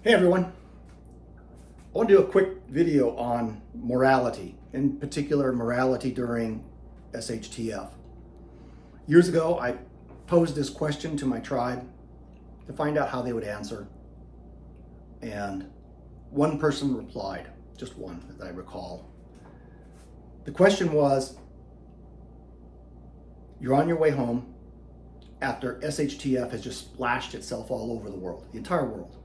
Hey everyone, I want to do a quick video on morality, in particular morality during SHTF. Years ago, I posed this question to my tribe to find out how they would answer, and one person replied, just one as I recall. The question was, you're on your way home after SHTF has just splashed itself all over the world, the entire world.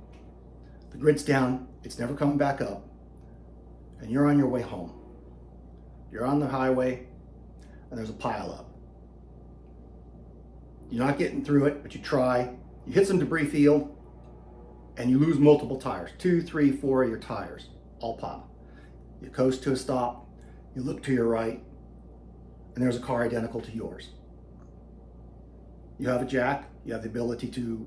The grid's down, it's never coming back up, and you're on your way home. You're on the highway, and there's a pileup. You're not getting through it, but you try. You hit some debris field, and you lose multiple tires. 2, 3, 4 of your tires all pop. You coast to a stop, you look to your right, and there's a car identical to yours. You have a jack, you have the ability to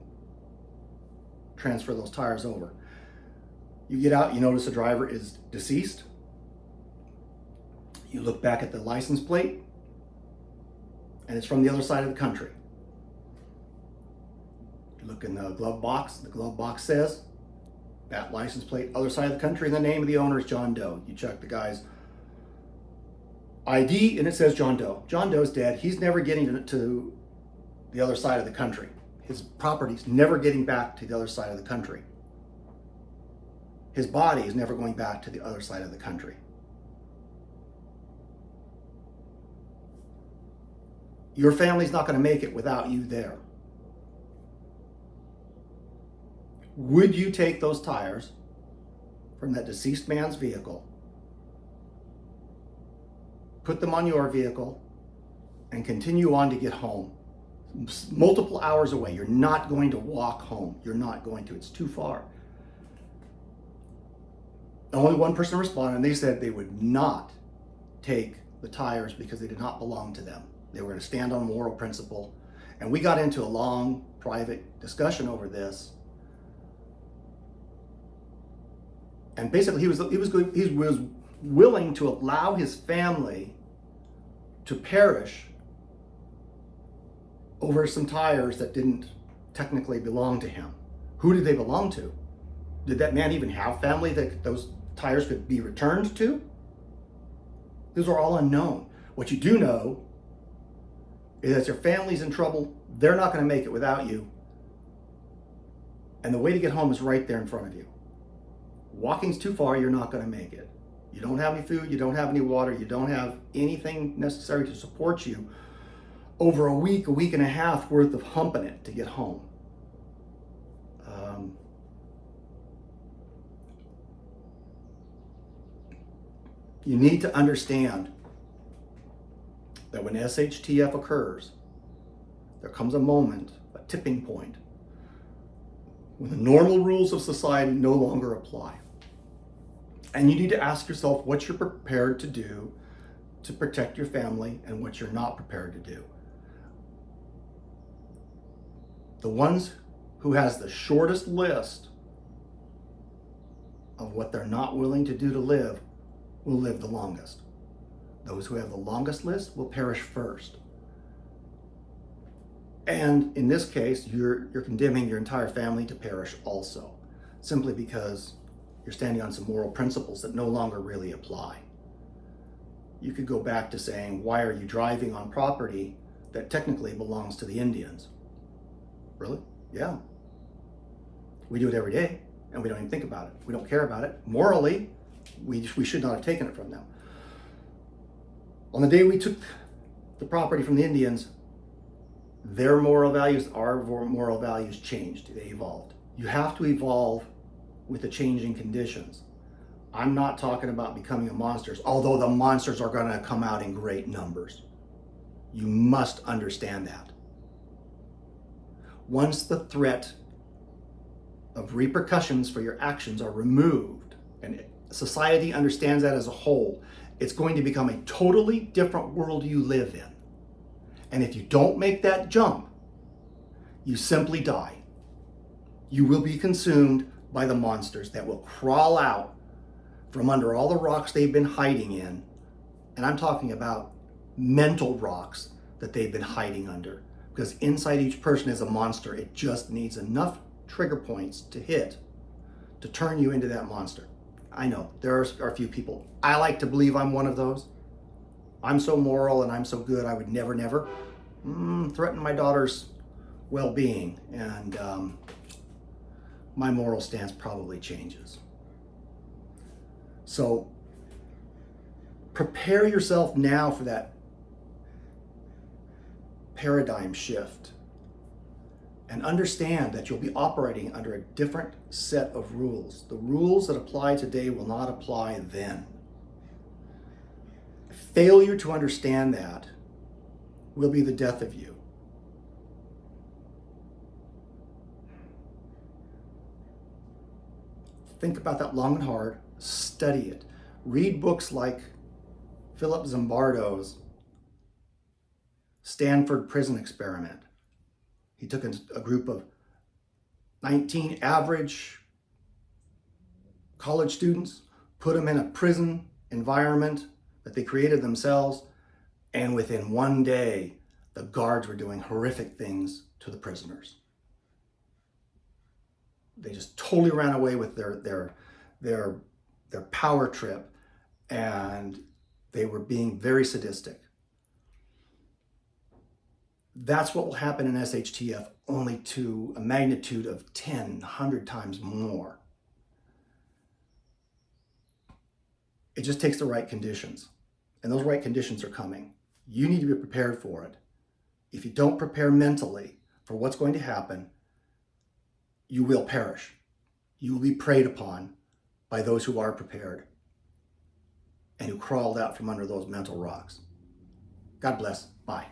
transfer those tires over. You get out, you notice the driver is deceased. You look back at the license plate, and it's from the other side of the country. You look in the glove box says, that license plate, other side of the country, and the name of the owner is John Doe. You check the guy's ID, and it says John Doe. John Doe's dead. He's never getting to the other side of the country. His property's never getting back to the other side of the country. His body is never going back to the other side of the country. Your family's not going to make it without you there. Would you take those tires from that deceased man's vehicle, put them on your vehicle, and continue on to get home? Multiple hours away. You're not going to walk home. You're not going to. It's too far. Only one person responded, and they said they would not take the tires because they did not belong to them. They were going to stand on moral principle. And we got into a long private discussion over this. And basically he was willing to allow his family to perish over some tires that didn't technically belong to him. Who did they belong to? Did that man even have family that those tires could be returned to? Those are all unknown. What you do know is that your family's in trouble. They're not going to make it without you. And the way to get home is right there in front of you. Walking's too far, you're not going to make it. You don't have any food, you don't have any water, you don't have anything necessary to support you over a week and a half worth of humping it to get home. You need to understand that when SHTF occurs, there comes a moment, a tipping point, when the normal rules of society no longer apply. And you need to ask yourself what you're prepared to do to protect your family and what you're not prepared to do. The ones who has the shortest list of what they're not willing to do to live will live the longest. Those who have the longest list will perish first. And in this case, you're condemning your entire family to perish also, simply because you're standing on some moral principles that no longer really apply. You could go back to saying, why are you driving on property that technically belongs to the Indians? Really? Yeah. We do it every day, and we don't even think about it. We don't care about it. Morally, we should not have taken it from them. On the day we took the property from the Indians, their moral values, our moral values changed. They evolved. You have to evolve with the changing conditions. I'm not talking about becoming a monster, although the monsters are going to come out in great numbers. You must understand that. Once the threat of repercussions for your actions are removed, and society understands that as a whole, it's going to become a totally different world you live in. And if you don't make that jump, you simply die. You will be consumed by the monsters that will crawl out from under all the rocks they've been hiding in. And I'm talking about mental rocks that they've been hiding under. Because inside each person is a monster. It just needs enough trigger points to hit to turn you into that monster. I know there are a few people. I like to believe I'm one of those. I'm so moral and I'm so good, I would never threaten my daughter's well-being, and my moral stance probably changes. So prepare yourself now for that paradigm shift, and understand that you'll be operating under a different set of rules. The rules that apply today will not apply then. Failure to understand that will be the death of you. Think about that long and hard, study it. Read books like Philip Zimbardo's Stanford Prison Experiment. He took a group of 19 average college students, put them in a prison environment that they created themselves, and within one day, the guards were doing horrific things to the prisoners. They just totally ran away with their power trip, and they were being very sadistic. That's what will happen in SHTF, only to a magnitude of 10, 100 times more. It just takes the right conditions, and those right conditions are coming. You need to be prepared for it. If you don't prepare mentally for what's going to happen, you will perish. You will be preyed upon by those who are prepared and who crawled out from under those mental rocks. God bless. Bye.